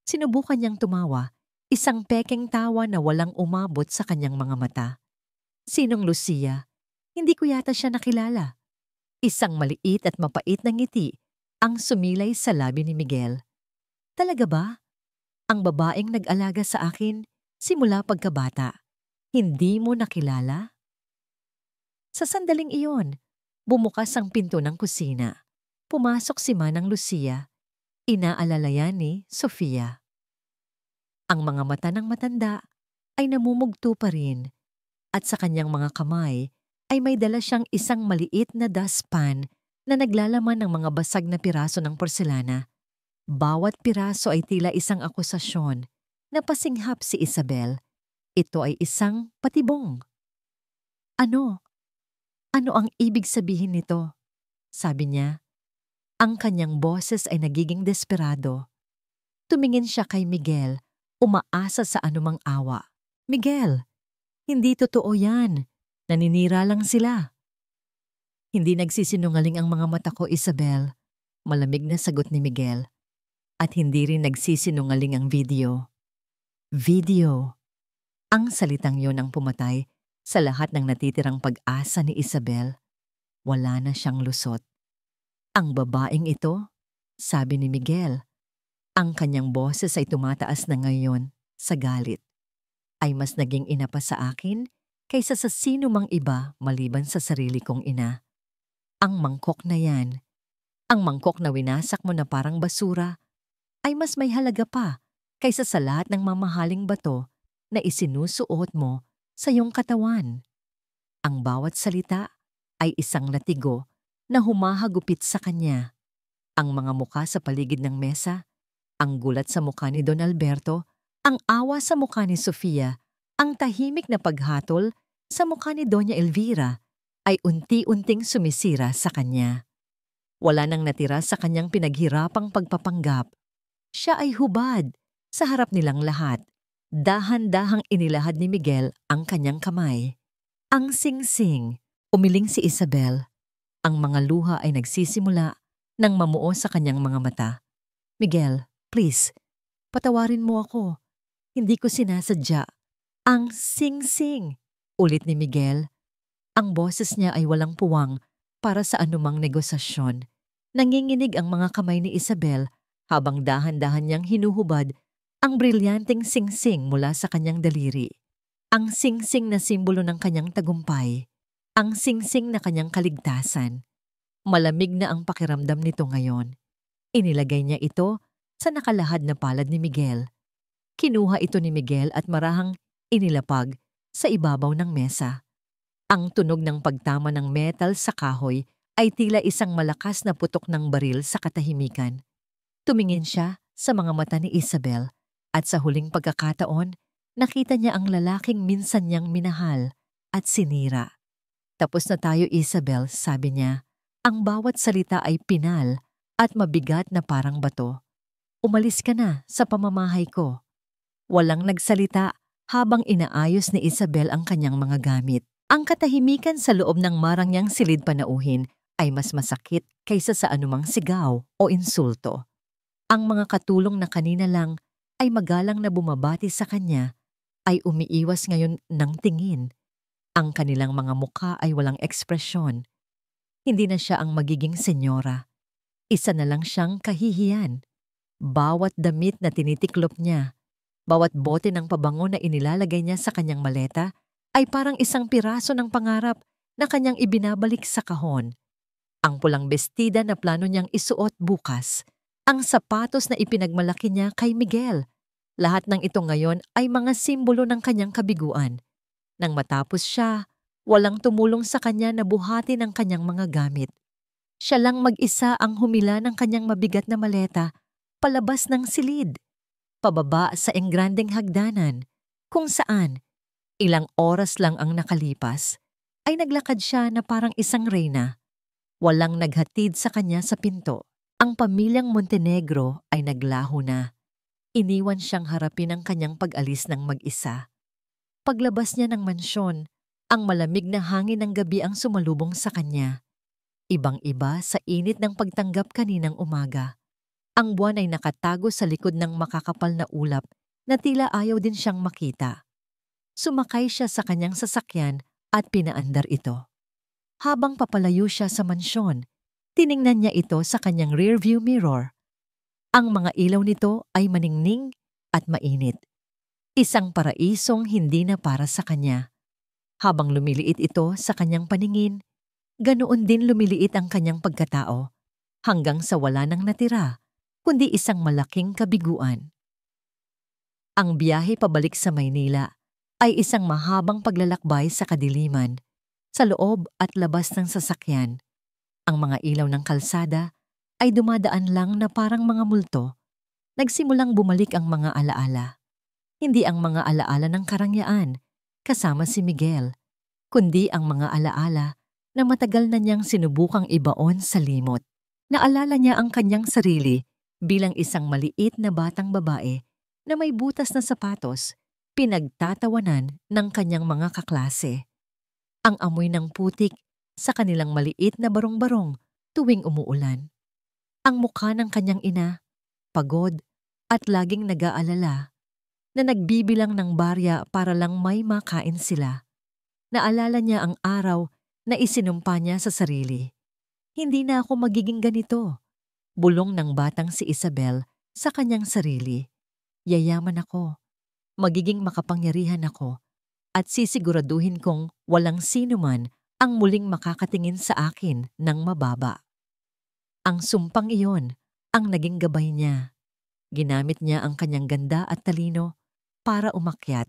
Sinubukan niyang tumawa, isang pekeng tawa na walang umabot sa kanyang mga mata. "Sinong Lucia? Hindi ko yata siya nakilala." Isang maliit at mapait na ngiti ang sumilay sa labi ni Miguel. "Talaga ba? Ang babaeng nag-alaga sa akin simula pagkabata. Hindi mo nakilala?" Sa sandaling iyon, bumukas ang pinto ng kusina. Pumasok si Manang Lucia. Inaalalayan ni Sofia. Ang mga mata ng matanda ay namumugto pa rin at sa kanyang mga kamay ay may dala siyang isang maliit na dustpan na naglalaman ng mga basag na piraso ng porselana. Bawat piraso ay tila isang akusasyon na pasinghap si Isabel. Ito ay isang patibong. Ano? Ano ang ibig sabihin nito?" Sabi niya. Ang kanyang boses ay nagiging desperado. Tumingin siya kay Miguel, umaasa sa anumang awa. "Miguel, hindi totoo yan. Naninira lang sila." "Hindi nagsisinungaling ang mga mata ko, Isabel." Malamig na sagot ni Miguel. "At hindi rin nagsisinungaling ang video." Video. Ang salitang yon ang pumatay sa lahat ng natitirang pag-asa ni Isabel. Wala na siyang lusot. "Ang babaeng ito," sabi ni Miguel. Ang kanyang boses ay tumataas na ngayon sa galit. "Ay mas naging ina pa sa akin kaysa sa sino mang iba maliban sa sarili kong ina. Ang mangkok na yan, ang mangkok na winasak mo na parang basura, ay mas may halaga pa kaysa sa lahat ng mamahaling bato na isinusuot mo sa iyong katawan." Ang bawat salita ay isang latigo na humahagupit sa kanya. Ang mga mukha sa paligid ng mesa, ang gulat sa mukha ni Don Alberto, ang awa sa mukha ni Sofia, ang tahimik na paghatol sa mukha ni Doña Elvira ay unti-unting sumisira sa kanya. Wala nang natira sa kanyang pinaghirapang pagpapanggap. Siya ay hubad sa harap nilang lahat. Dahan-dahang inilahad ni Miguel ang kanyang kamay. Ang singsing, umiling si Isabel. Ang mga luha ay nagsisimula nang mamuo sa kanyang mga mata. "Miguel, please, patawarin mo ako. Hindi ko sinasadya." Ang sing-sing, ulit ni Miguel. Ang boses niya ay walang puwang para sa anumang negosasyon. Nanginginig ang mga kamay ni Isabel habang dahan-dahan niyang hinuhubad ang brilyanteng sing-sing mula sa kanyang daliri. Ang sing-sing na simbolo ng kanyang tagumpay. Ang sing-sing na kanyang kaligtasan. Malamig na ang pakiramdam nito ngayon. Inilagay niya ito sa nakalahad na palad ni Miguel. Kinuha ito ni Miguel at marahang inilapag sa ibabaw ng mesa. Ang tunog ng pagtama ng metal sa kahoy ay tila isang malakas na putok ng baril sa katahimikan. Tumingin siya sa mga mata ni Isabel at sa huling pagkakataon, nakita niya ang lalaking minsan niyang minahal at sinira. "Tapos na tayo, Isabel," sabi niya. Ang bawat salita ay pinal at mabigat na parang bato. Umalis ka na sa pamamahay ko. Walang nagsalita habang inaayos ni Isabel ang kanyang mga gamit. Ang katahimikan sa loob ng marangyang silid panauhin ay mas masakit kaysa sa anumang sigaw o insulto. Ang mga katulong na kanina lang ay magalang na bumabati sa kanya ay umiiwas ngayon ng tingin. Ang kanilang mga mukha ay walang ekspresyon. Hindi na siya ang magiging senyora. Isa na lang siyang kahihiyan. Bawat damit na tinitiklop niya, bawat bote ng pabango na inilalagay niya sa kanyang maleta ay parang isang piraso ng pangarap na kanyang ibinabalik sa kahon. Ang pulang bestida na plano niyang isuot bukas, ang sapatos na ipinagmalaki niya kay Miguel. Lahat ng ito ngayon ay mga simbolo ng kanyang kabiguan. Nang matapos siya, walang tumulong sa kanya na buhatin ang kanyang mga gamit. Siya lang mag-isa ang humila ng kanyang mabigat na maleta palabas ng silid, pababa sa enggrandeng hagdanan, kung saan, ilang oras lang ang nakalipas, ay naglakad siya na parang isang reyna. Walang naghatid sa kanya sa pinto. Ang pamilyang Montenegro ay naglaho na. Iniwan siyang harapin ang kanyang pag-alis ng mag-isa. Paglabas niya ng mansyon, ang malamig na hangin ng gabi ang sumalubong sa kanya. Ibang-iba sa init ng pagtanggap kaninang umaga. Ang buwan ay nakatago sa likod ng makakapal na ulap na tila ayaw din siyang makita. Sumakay siya sa kanyang sasakyan at pinaandar ito. Habang papalayo siya sa mansyon, tiningnan niya ito sa kanyang rearview mirror. Ang mga ilaw nito ay maningning at mainit. Isang paraisong hindi na para sa kanya. Habang lumiliit ito sa kanyang paningin, ganoon din lumiliit ang kanyang pagkatao hanggang sa wala nang natira, kundi isang malaking kabiguan. Ang biyahe pabalik sa Maynila ay isang mahabang paglalakbay sa kadiliman, sa loob at labas ng sasakyan. Ang mga ilaw ng kalsada ay dumadaan lang na parang mga multo. Nagsimulang bumalik ang mga alaala. Hindi ang mga alaala ng karangyaan, kasama si Miguel, kundi ang mga alaala na matagal na niyang sinubukang ibaon sa limot. Naalala niya ang kanyang sarili bilang isang maliit na batang babae na may butas na sapatos, pinagtatawanan ng kanyang mga kaklase. Ang amoy ng putik sa kanilang maliit na barong-barong tuwing umuulan. Ang mukha ng kanyang ina, pagod at laging nag-aalala, na nagbibilang ng barya para lang may makain sila. Naalala niya ang araw na isinumpa niya sa sarili. Hindi na ako magiging ganito. Bulong ng batang si Isabel sa kanyang sarili. Yayaman ako, magiging makapangyarihan ako, at sisiguraduhin kong walang sino man ang muling makakatingin sa akin ng mababa. Ang sumpang iyon ang naging gabay niya. Ginamit niya ang kanyang ganda at talino para umakyat.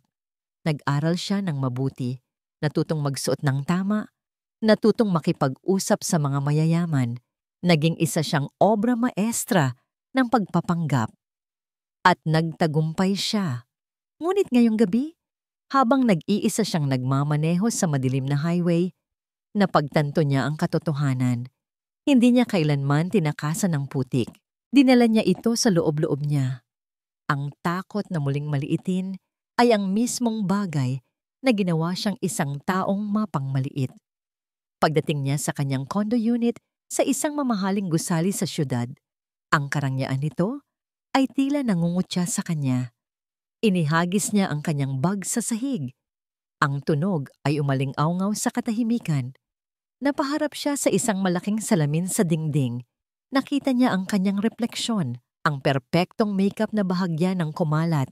Nag-aral siya ng mabuti, natutong magsuot ng tama, natutong makipag-usap sa mga mayayaman. Naging isa siyang obra maestra ng pagpapanggap. At nagtagumpay siya. Ngunit ngayong gabi, habang nag-iisa siyang nagmamaneho sa madilim na highway, napagtanto niya ang katotohanan. Hindi niya kailanman tinakasan ng putik. Dinala niya ito sa loob-loob niya. Ang takot na muling maliitin ay ang mismong bagay na ginawa siyang isang taong mapangmaliit. Pagdating niya sa kanyang condo unit sa isang mamahaling gusali sa syudad, ang karangyaan nito ay tila nangungutya sa kanya. Inihagis niya ang kanyang bag sa sahig. Ang tunog ay umaling-awngaw sa katahimikan. Napaharap siya sa isang malaking salamin sa dingding. Nakita niya ang kanyang refleksyon, ang perpektong makeup na bahagya ng kumalat.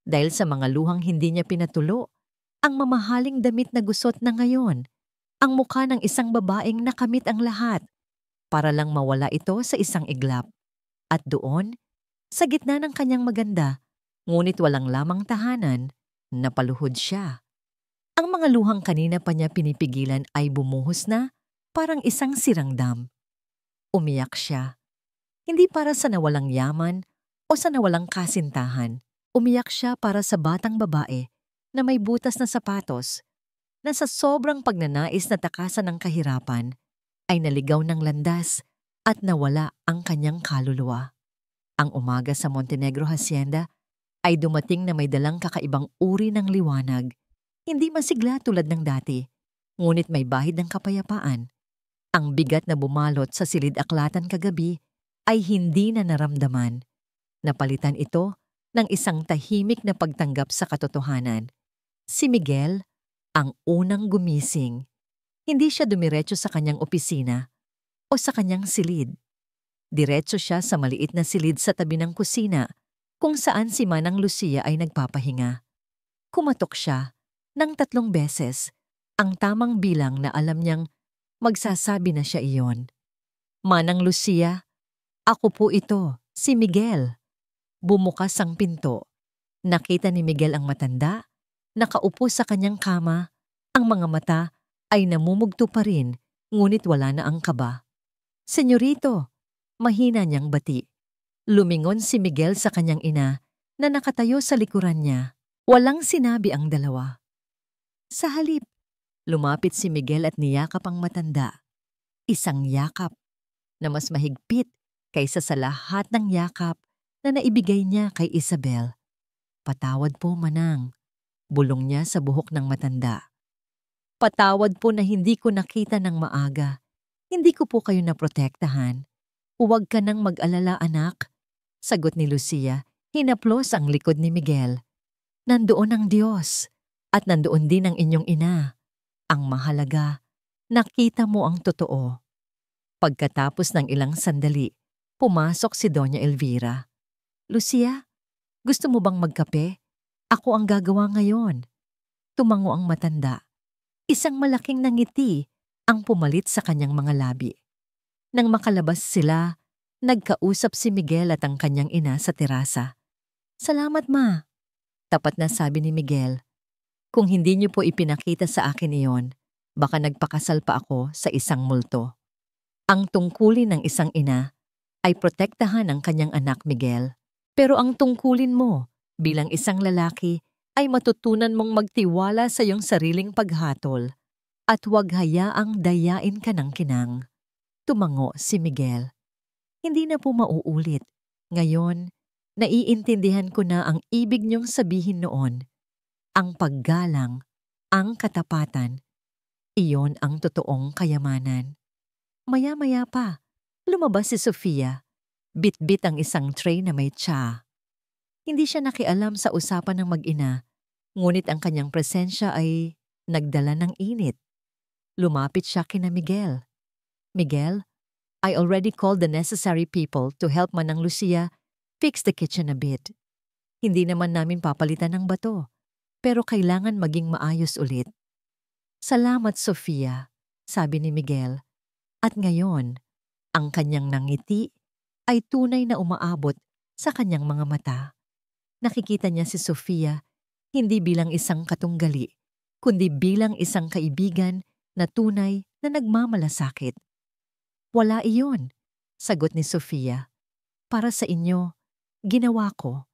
Dahil sa mga luhang hindi niya pinatulo, ang mamahaling damit na gusot na ngayon, ang mukha ng isang babaeng nakamit ang lahat, para lang mawala ito sa isang iglap. At doon, sa gitna ng kanyang maganda, ngunit walang lamang tahanan, napaluhod siya. Ang mga luhang kanina pa niya pinipigilan ay bumuhos na parang isang sirang dam. Umiyak siya. Hindi para sa nawalang yaman o sa nawalang kasintahan. Umiyak siya para sa batang babae na may butas na sapatos, na sa sobrang pagnanais na takasan ng kahirapan, ay naligaw ng landas at nawala ang kanyang kaluluwa. Ang umaga sa Montenegro Hacienda ay dumating na may dalang kakaibang uri ng liwanag. Hindi masigla tulad ng dati, ngunit may bahid ng kapayapaan. Ang bigat na bumalot sa silid-aklatan kagabi ay hindi na naramdaman. Napalitan ito ng isang tahimik na pagtanggap sa katotohanan. Si Miguel ang unang gumising. Hindi siya dumiretso sa kanyang opisina o sa kanyang silid. Diretso siya sa maliit na silid sa tabi ng kusina kung saan si Manang Lucia ay nagpapahinga. Kumatok siya ng 3 beses, ang tamang bilang na alam niyang magsasabi na siya iyon. Manang Lucia, ako po ito, si Miguel. Bumukas ang pinto. Nakita ni Miguel ang matanda, nakaupo sa kanyang kama, ang mga mata ay namumugto pa rin, ngunit wala na ang kaba. Senyorito, mahina niyang bati. Lumingon si Miguel sa kanyang ina na nakatayo sa likuran niya. Walang sinabi ang dalawa. Sa halip, lumapit si Miguel at niyakap ang matanda. Isang yakap na mas mahigpit kaysa sa lahat ng yakap na naibigay niya kay Isabel. Patawad po, Manang, bulong niya sa buhok ng matanda. Patawad po na hindi ko nakita ng maaga. Hindi ko po kayo naprotektahan. Huwag ka nang mag-alala, anak. Sagot ni Lucia, hinaplos ang likod ni Miguel. Nandoon ang Diyos at nandoon din ang inyong ina. Ang mahalaga, nakita mo ang totoo. Pagkatapos ng ilang sandali, pumasok si Doña Elvira. Lucia, gusto mo bang magkape? Ako ang gagawa ngayon. Tumango ang matanda. Isang malaking nangiti ang pumalit sa kanyang mga labi. Nang makalabas sila, nagkausap si Miguel at ang kanyang ina sa terasa. Salamat, Ma. Tapat na sabi ni Miguel. Kung hindi niyo po ipinakita sa akin iyon, baka nagpakasal pa ako sa isang multo. Ang tungkulin ng isang ina ay protektahan ang kanyang anak, Miguel. Pero ang tungkulin mo bilang isang lalaki ay matutunan mong magtiwala sa iyong sariling paghatol at huwag hayaang dayain ka ng kinang. Tumango si Miguel. Hindi na po mauulit. Ngayon, naiintindihan ko na ang ibig niyong sabihin noon. Ang paggalang, ang katapatan, iyon ang totoong kayamanan. Maya-maya pa, lumabas si Sofia. Bit-bit ang isang tray na may tsa. Hindi siya nakialam sa usapan ng mag-ina, ngunit ang kanyang presensya ay nagdala ng init. Lumapit siya kina Miguel. Miguel, I already called the necessary people to help Manang Lucia fix the kitchen a bit. Hindi naman namin papalitan ng bato, pero kailangan maging maayos ulit. Salamat, Sofia, sabi ni Miguel. At ngayon, ang kanyang nangiti ay tunay na umaabot sa kanyang mga mata. Nakikita niya si Sofia hindi bilang isang katunggali, kundi bilang isang kaibigan na tunay na nagmamalasakit. Wala iyon, sagot ni Sofia. Para sa inyo, ginawa ko.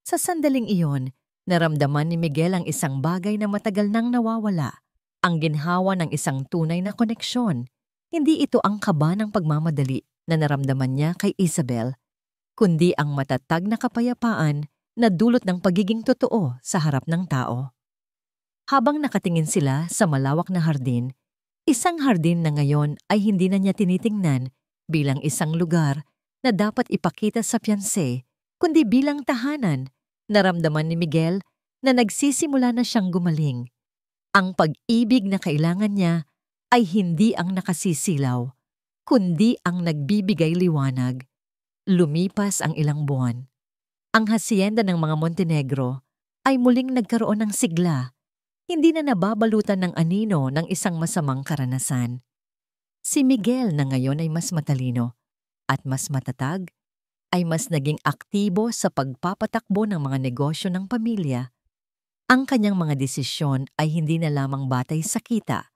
Sa sandaling iyon, naramdaman ni Miguel ang isang bagay na matagal nang nawawala, ang ginhawa ng isang tunay na koneksyon. Hindi ito ang kaba ng pagmamadali na naramdaman niya kay Isabel, kundi ang matatag na kapayapaan na dulot ng pagiging totoo sa harap ng tao. Habang nakatingin sila sa malawak na hardin, isang hardin na ngayon ay hindi na niya tinitingnan bilang isang lugar na dapat ipakita sa fiancé, kundi bilang tahanan, naramdaman ni Miguel na nagsisimula na siyang gumaling. Ang pag-ibig na kailangan niya ay hindi ang nakasisilaw, kundi ang nagbibigay liwanag. Lumipas ang ilang buwan. Ang hacienda ng mga Montenegro ay muling nagkaroon ng sigla, hindi na nababalutan ng anino ng isang masamang karanasan. Si Miguel na ngayon ay mas matalino at mas matatag, ay mas naging aktibo sa pagpapatakbo ng mga negosyo ng pamilya. Ang kanyang mga desisyon ay hindi na lamang batay sa kita,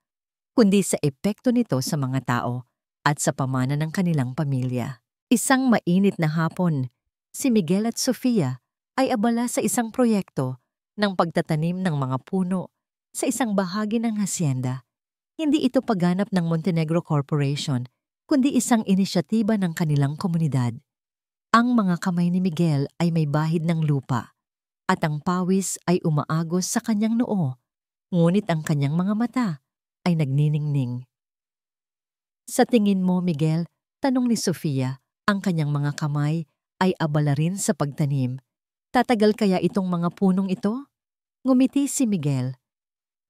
kundi sa epekto nito sa mga tao at sa pamana ng kanilang pamilya. Isang mainit na hapon, si Miguel at Sofia ay abala sa isang proyekto ng pagtatanim ng mga puno sa isang bahagi ng hacienda. Hindi ito pagganap ng Montenegro Corporation, kundi isang inisyatiba ng kanilang komunidad. Ang mga kamay ni Miguel ay may bahid ng lupa, at ang pawis ay umaagos sa kanyang noo, ngunit ang kanyang mga mata ay nagniningning. Sa tingin mo, Miguel, tanong ni Sofia, ang kanyang mga kamay ay abala rin sa pagtanim. Tatagal kaya itong mga punong ito? Ngumiti si Miguel.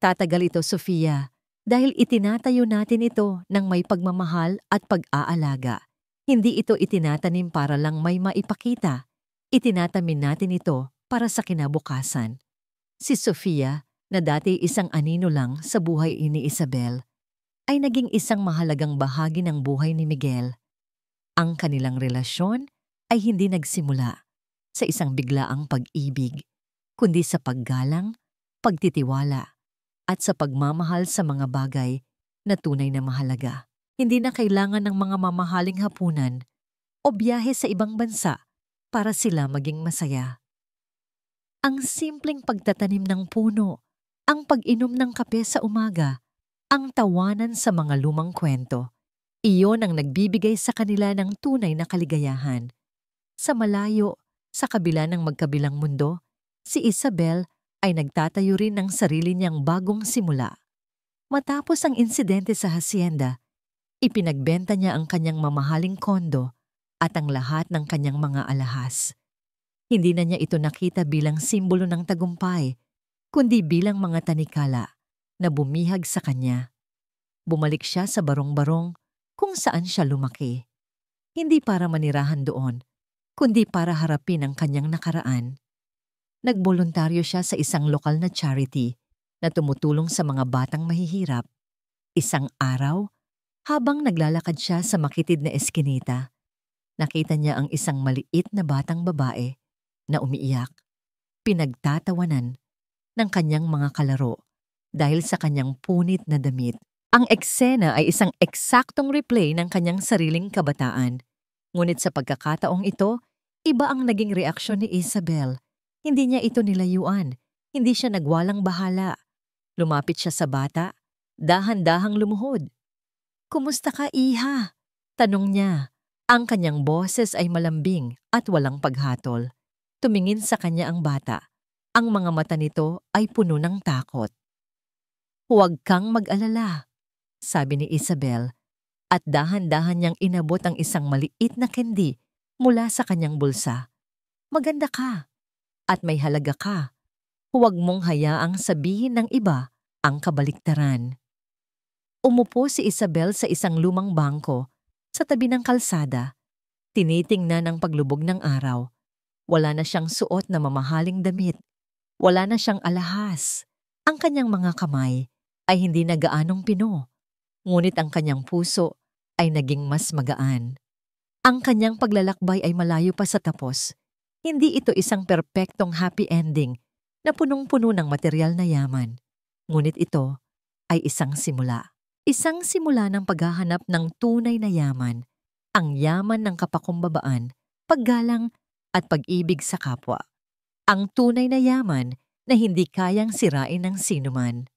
Tatagal ito, Sofia, dahil itinatayo natin ito ng may pagmamahal at pag-aalaga. Hindi ito itinatanim para lang may maipakita. Itinatamin natin ito para sa kinabukasan. Si Sofia, na dati isang anino lang sa buhay ni Isabel, ay naging isang mahalagang bahagi ng buhay ni Miguel. Ang kanilang relasyon ay hindi nagsimula sa isang biglaang pag-ibig, kundi sa paggalang, pagtitiwala, at sa pagmamahal sa mga bagay na tunay na mahalaga. Hindi na kailangan ng mga mamahaling hapunan o biyahe sa ibang bansa para sila maging masaya. Ang simpleng pagtatanim ng puno, ang pag-inom ng kape sa umaga, ang tawanan sa mga lumang kwento, iyon ang nagbibigay sa kanila ng tunay na kaligayahan. Sa malayo, sa kabila ng magkabilang mundo, si Isabel ay nagtatayo rin ng sarili niyang bagong simula. Matapos ang insidente sa hacienda, ipinagbenta niya ang kanyang mamahaling kondo at ang lahat ng kanyang mga alahas. Hindi na niya ito nakita bilang simbolo ng tagumpay, kundi bilang mga tanikala na bumihag sa kanya. Bumalik siya sa barong-barong kung saan siya lumaki. Hindi para manirahan doon, kundi para harapin ang kanyang nakaraan. Nagboluntaryo siya sa isang lokal na charity na tumutulong sa mga batang mahihirap. Isang araw, habang naglalakad siya sa makitid na eskinita, nakita niya ang isang maliit na batang babae na umiiyak, pinagtatawanan ng kanyang mga kalaro dahil sa kanyang punit na damit. Ang eksena ay isang eksaktong replay ng kanyang sariling kabataan. Ngunit sa pagkakataong ito, iba ang naging reaksyon ni Isabel. Hindi niya ito nilayuan. Hindi siya nagwalang bahala. Lumapit siya sa bata, dahan-dahang lumuhod. "Kumusta ka, iha?" tanong niya. Ang kanyang boses ay malambing at walang paghatol. Tumingin sa kanya ang bata. Ang mga mata nito ay puno ng takot. "Huwag kang mag-alala," sabi ni Isabel, at dahan-dahan niyang inabot ang isang maliit na candy mula sa kanyang bulsa. "Maganda ka at may halaga ka. Huwag mong hayaang sabihin ng iba ang kabaliktaran." Umupo si Isabel sa isang lumang bangko sa tabi ng kalsada. Tinitingnan ang paglubog ng araw. Wala na siyang suot na mamahaling damit. Wala na siyang alahas. Ang kanyang mga kamay ay hindi na gaanong pino. Ngunit ang kanyang puso ay naging mas magaan. Ang kanyang paglalakbay ay malayo pa sa tapos. Hindi ito isang perpektong happy ending na punong-puno ng material na yaman. Ngunit ito ay isang simula. Isang simula ng paghahanap ng tunay na yaman, ang yaman ng kapakumbabaan, paggalang at pag-ibig sa kapwa. Ang tunay na yaman na hindi kayang sirain ng sinuman.